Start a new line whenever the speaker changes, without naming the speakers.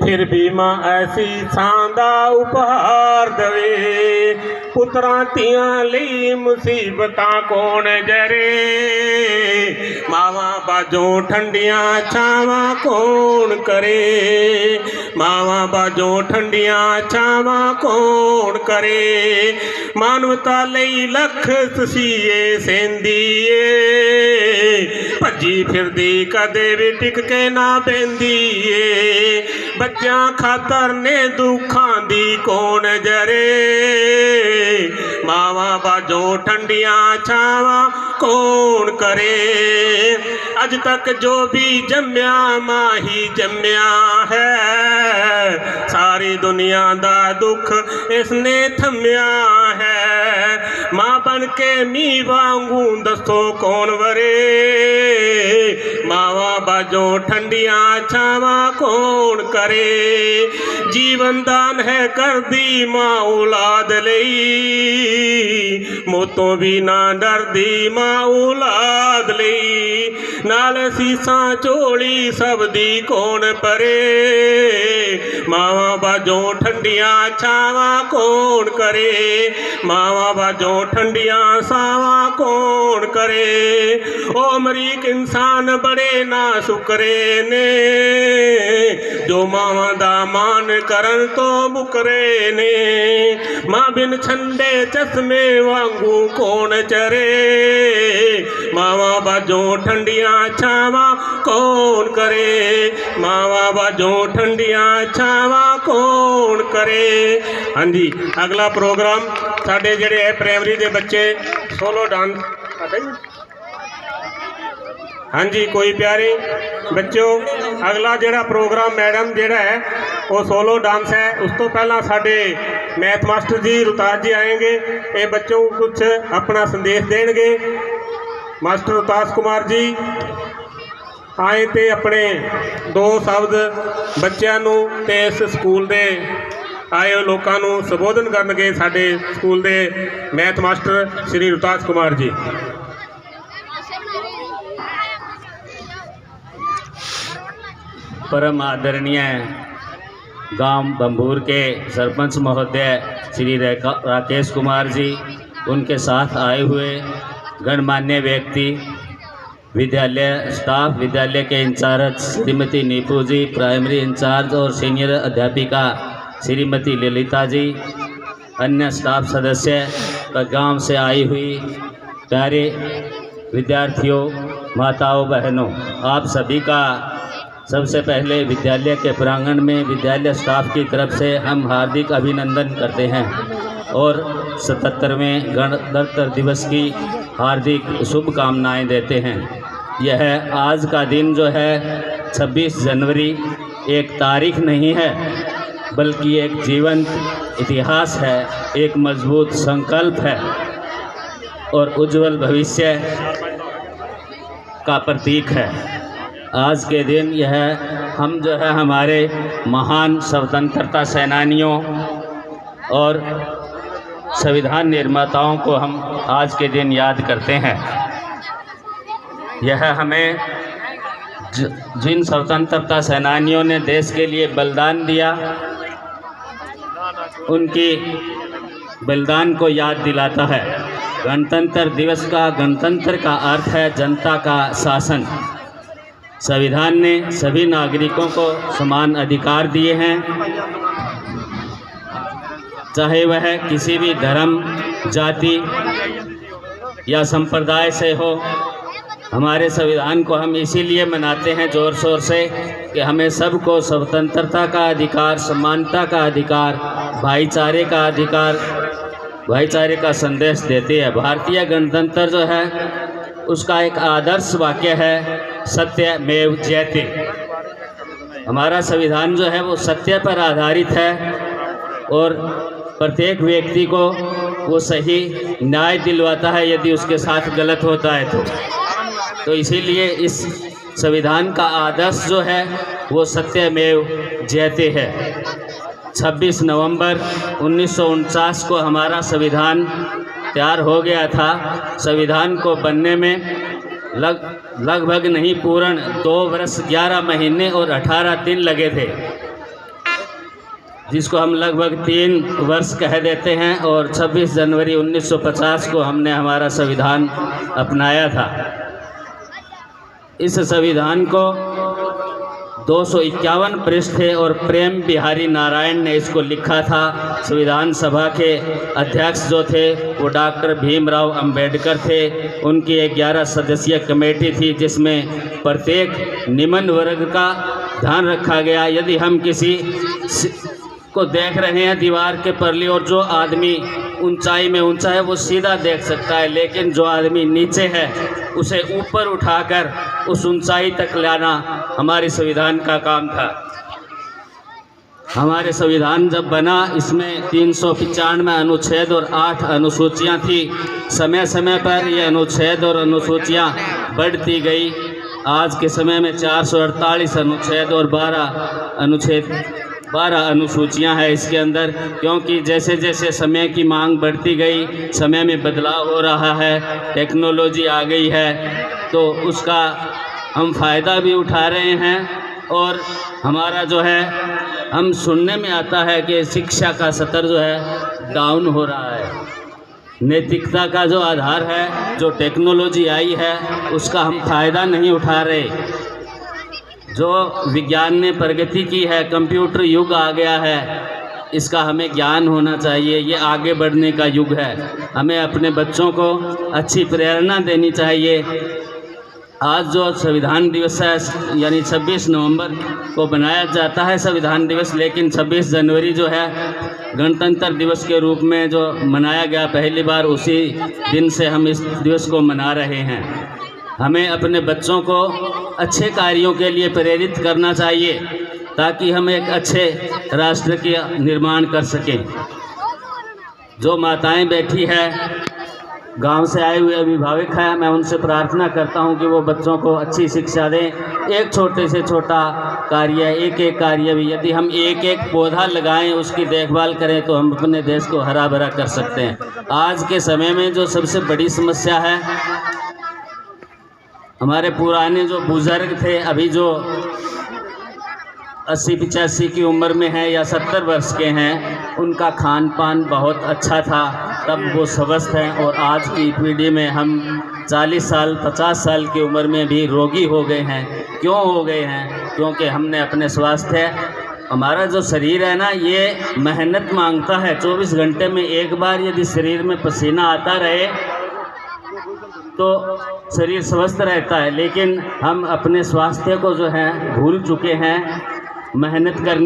फिर भी मां ऐसी सांदा उपहार दवे। पुत्रां तियां लई मुसीबतां कौन जरे, मावां बाजों ठंडियां छावां कौन करे। मावां बाजों ठंडियां छावां कौन करे। मानवता लई लख तसीए सेंदी ए, भज्जी फिरदी कदे भी टिक के ना बेंदी ए। बच्चा खातर ने दुखां दी कौन जरे, मावां बाजों ठंडियां छावां कौन करे। अज तक जो भी जम्या मां ही जम्या है, सारी दुनिया दा दुख इसने थम्या है। मां बन के मी वांगू दसो कौन वरे, मावां बाजों ठंडियां छावां कौन करे। जीवन दान है कर दी मां औलाद लई, मौतों भी ना डरदी मां औलाद लई। नाल सीसां झोली सब दी कौन परे, मावां बाजों ठंडियां छावां कौन करे। मावां बाजों ठंडियां छावां कौन करे। ओ अमरीक इंसान बड़े ना शुक्रे ने, जो मावां दा मान करन तो मुकरे ने। मां बिन छंडे चश्मे वांगू कौन चरे, मावां बाजों ठंडियां छावां कौन करे। मावां बाजों ठंडियां छावां कौन करे। हाँ जी, अगला प्रोग्राम साडे जेडे है प्राइमरी दे बच्चे सोलो डांस। हाँ जी, कोई प्यारे बच्चों, अगला जेड़ा प्रोग्राम मैडम जेड़ा है वो सोलो डांस है। उस तो पहला साडे मैथ मास्टर जी रुताज जी आएंगे, ये बच्चों को कुछ अपना संदेश देंगे। मास्टर रुताज कुमार जी आए तो अपने दो शब्द बच्चों नूं ते इस स्कूल दे आए लोगों नूं संबोधन करनगे। साडे स्कूल दे मैथ मास्टर श्री रुताज कुमार जी।
परम आदरणीय गांव बंबूर के सरपंच महोदय श्री राकेश कुमार जी, उनके साथ आए हुए गणमान्य व्यक्ति, विद्यालय स्टाफ, विद्यालय के इंचार्ज श्रीमती नीपू जी, प्राइमरी इंचार्ज और सीनियर अध्यापिका श्रीमती ललिता जी, अन्य स्टाफ सदस्य, गांव से आई हुई प्यारे विद्यार्थियों, माताओं, बहनों, आप सभी का सबसे पहले विद्यालय के प्रांगण में विद्यालय स्टाफ की तरफ से हम हार्दिक अभिनंदन करते हैं और 77वें गणतंत्र दिवस की हार्दिक शुभकामनाएं देते हैं। यह आज का दिन जो है 26 जनवरी एक तारीख नहीं है, बल्कि एक जीवंत इतिहास है, एक मजबूत संकल्प है और उज्जवल भविष्य का प्रतीक है। आज के दिन यह हम जो है हमारे महान स्वतंत्रता सेनानियों और संविधान निर्माताओं को हम आज के दिन याद करते हैं। यह हमें जिन स्वतंत्रता सेनानियों ने देश के लिए बलिदान दिया, उनकी बलिदान को याद दिलाता है। गणतंत्र दिवस का, गणतंत्र का अर्थ है जनता का शासन। संविधान ने सभी नागरिकों को समान अधिकार दिए हैं, चाहे वह किसी भी धर्म, जाति या संप्रदाय से हो। हमारे संविधान को हम इसीलिए मनाते हैं ज़ोर शोर से कि हमें सबको स्वतंत्रता का अधिकार, समानता का अधिकार, भाईचारे का अधिकार, भाईचारे का संदेश देती है। भारतीय गणतंत्र जो है उसका एक आदर्श वाक्य है सत्यमेव जयते। हमारा संविधान जो है वो सत्य पर आधारित है और प्रत्येक व्यक्ति को वो सही न्याय दिलवाता है यदि उसके साथ गलत होता है तो इसीलिए इस संविधान का आदर्श जो है वो सत्यमेव जयते है। 26 नवंबर 1949 को हमारा संविधान तैयार हो गया था। संविधान को बनने में लगभग नहीं पूर्ण 2 वर्ष 11 महीने और 18 दिन लगे थे। जिसको हम लगभग 3 वर्ष कह देते हैं, और 26 जनवरी 1950 को हमने हमारा संविधान अपनाया था। इस संविधान को 251 पृष्ठ थे और प्रेम बिहारी नारायण ने इसको लिखा था। संविधान सभा के अध्यक्ष जो थे वो डॉक्टर भीमराव अंबेडकर थे। उनकी 11 सदस्यीय कमेटी थी जिसमें प्रत्येक निम्न वर्ग का ध्यान रखा गया। यदि हम किसी को देख रहे हैं दीवार के परली और जो आदमी ऊंचाई में ऊंचा है वो सीधा देख सकता है, लेकिन जो आदमी नीचे है उसे ऊपर उठाकर उस ऊंचाई तक लाना हमारे संविधान का काम था। हमारे संविधान जब बना इसमें 395 अनुच्छेद और 8 अनुसूचियां थी। समय समय पर ये अनुच्छेद और अनुसूचियां बढ़ती गई। आज के समय में 448 अनुच्छेद और 12 अनुसूचियां हैं इसके अंदर, क्योंकि जैसे जैसे समय की मांग बढ़ती गई, समय में बदलाव हो रहा है, टेक्नोलॉजी आ गई है, तो उसका हम फ़ायदा भी उठा रहे हैं। और हमारा जो है, हम सुनने में आता है कि शिक्षा का स्तर जो है डाउन हो रहा है। नैतिकता का जो आधार है, जो टेक्नोलॉजी आई है, उसका हम फ़ायदा नहीं उठा रहे। जो विज्ञान ने प्रगति की है, कंप्यूटर युग आ गया है, इसका हमें ज्ञान होना चाहिए। ये आगे बढ़ने का युग है। हमें अपने बच्चों को अच्छी प्रेरणा देनी चाहिए। आज जो संविधान दिवस है, यानी 26 नवंबर को बनाया जाता है संविधान दिवस, लेकिन 26 जनवरी जो है गणतंत्र दिवस के रूप में जो मनाया गया पहली बार, उसी दिन से हम इस दिवस को मना रहे हैं। हमें अपने बच्चों को अच्छे कार्यों के लिए प्रेरित करना चाहिए ताकि हम एक अच्छे राष्ट्र का निर्माण कर सकें। जो माताएं बैठी है, गांव से आए हुए अभिभावक हैं, मैं उनसे प्रार्थना करता हूं कि वो बच्चों को अच्छी शिक्षा दें। एक छोटे से छोटा कार्य, एक कार्य भी यदि हम एक पौधा लगाएं, उसकी देखभाल करें, तो हम अपने देश को हरा भरा कर सकते हैं। आज के समय में जो सबसे बड़ी समस्या है, हमारे पुराने जो बुज़ुर्ग थे, अभी जो 80-85 की उम्र में हैं या 70 वर्ष के हैं, उनका खान पान बहुत अच्छा था, तब वो स्वस्थ हैं। और आज की पीढ़ी में हम 40 साल 50 साल की उम्र में भी रोगी हो गए हैं। क्यों हो गए हैं? क्योंकि हमने अपने स्वास्थ्य, हमारा जो शरीर है ना, ये मेहनत मांगता है। 24 घंटे में एक बार यदि शरीर में पसीना आता रहे तो शरीर स्वस्थ रहता है, लेकिन हम अपने स्वास्थ्य को जो है भूल चुके हैं। मेहनत करनी